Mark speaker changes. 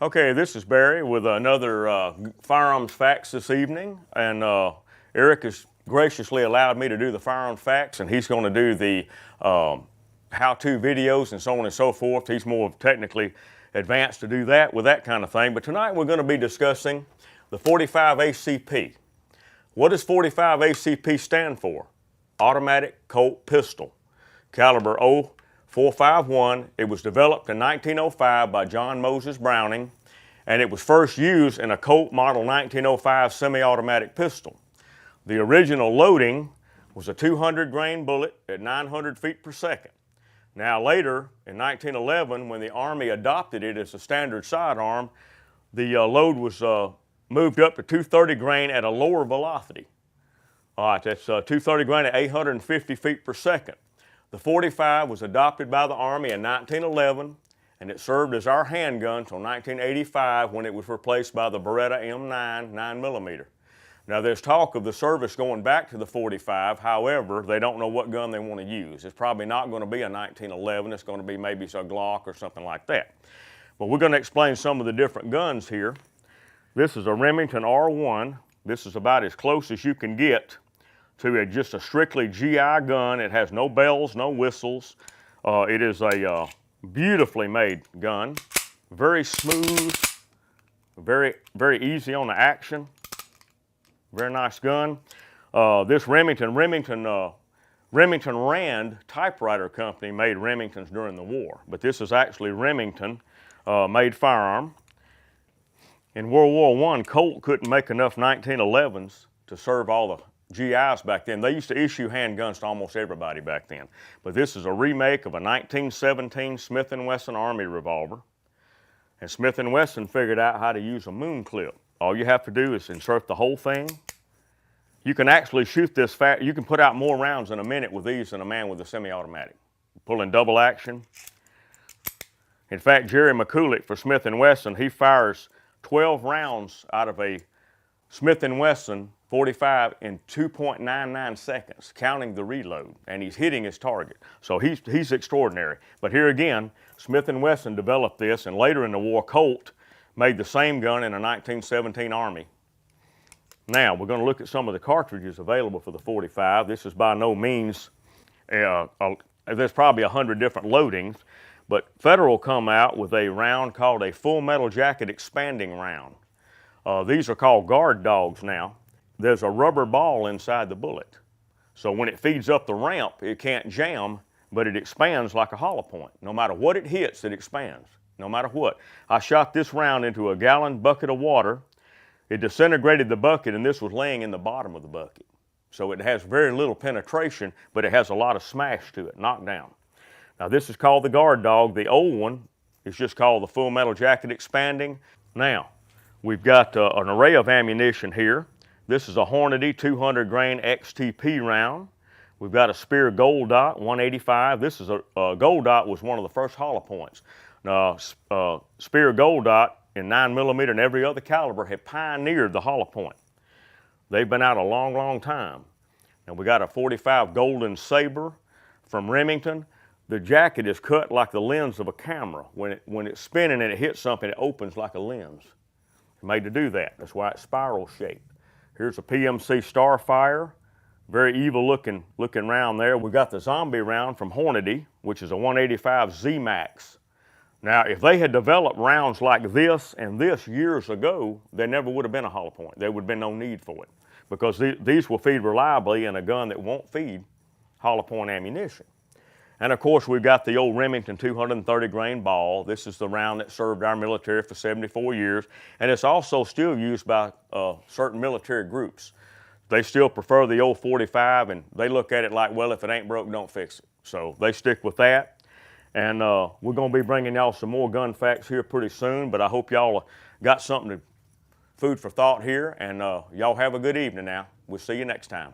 Speaker 1: Okay, this is Barry with another firearms facts this evening, and Eric has graciously allowed me to do the firearms facts, and he's going to do the how-to videos and so on and so forth. He's more technically advanced to do that with that kind of thing. But tonight we're going to be discussing the 45 ACP. What does 45 ACP stand for? Automatic Colt Pistol, caliber .451. It was developed in 1905 by John Moses Browning, and it was first used in a Colt Model 1905 semi-automatic pistol. The original loading was a 200 grain bullet at 900 feet per second. Now later, in 1911, when the Army adopted it as a standard sidearm, the load was moved up to 230 grain at a lower velocity. All right, that's 230 grain at 850 feet per second. The 45 was adopted by the Army in 1911, and it served as our handgun until 1985 when it was replaced by the Beretta M9 9mm. Now there's talk of the service going back to the 45, however, they don't know what gun they want to use. It's probably not going to be a 1911, it's going to be maybe a Glock or something like that. But we're going to explain some of the different guns here. This is a Remington R1. This is about as close as you can get to just a strictly GI gun. It has no bells, no whistles. It is a beautifully made gun, very smooth, very easy on the action. Very nice gun. This Remington Rand typewriter company made Remingtons during the war, but this is actually Remington made firearm. In World War I, Colt couldn't make enough 1911s to serve all the GIs back then. They used to issue handguns to almost everybody back then. But this is a remake of a 1917 Smith & Wesson Army revolver. And Smith & Wesson figured out how to use a moon clip. All you have to do is insert the whole thing. You can actually shoot this you can put out more rounds in a minute with these than a man with a semi-automatic. Pulling double action. In fact, Jerry McCulloch for Smith & Wesson, he fires 12 rounds out of a Smith & Wesson 45 in 2.99 seconds, counting the reload, and he's hitting his target. So he's extraordinary. But here again, Smith & Wesson developed this, and later in the war, Colt made the same gun in a 1917 Army. Now, we're going to look at some of the cartridges available for the 45. This is by no means, there's probably 100 different loadings, but Federal come out with a round called a full metal jacket expanding round. These are called guard dogs now. There's a rubber ball inside the bullet. So when it feeds up the ramp, it can't jam, but it expands like a hollow point. No matter what it hits, it expands, no matter what. I shot this round into a gallon bucket of water. It disintegrated the bucket, and this was laying in the bottom of the bucket. So it has very little penetration, but it has a lot of smash to it, knockdown. Now this is called the guard dog. The old one is just called the full metal jacket expanding. Now, we've got an array of ammunition here. This is a Hornady 200 grain XTP round. We've got a Speer Gold Dot 185. This is a Gold Dot was one of the first hollow points. Now, Speer Gold Dot in 9mm and every other caliber have pioneered the hollow point. They've been out a long, long time. And we got a 45 Golden Saber from Remington. The jacket is cut like the lens of a camera. When it's spinning and it hits something, it opens like a lens. It's made to do that. That's why it's spiral shaped. Here's a PMC Starfire, very evil looking round there. We got the Zombie round from Hornady, which is a 185 Z-Max. Now, if they had developed rounds like this and this years ago, there never would have been a hollow point. There would have been no need for it, because these will feed reliably in a gun that won't feed hollow point ammunition. And of course, we've got the old Remington 230 grain ball. This is the round that served our military for 74 years. And it's also still used by certain military groups. They still prefer the old 45, and they look at it like, well, if it ain't broke, don't fix it. So they stick with that. And we're gonna be bringing y'all some more gun facts here pretty soon, but I hope y'all got something food for thought here, and y'all have a good evening now. We'll see you next time.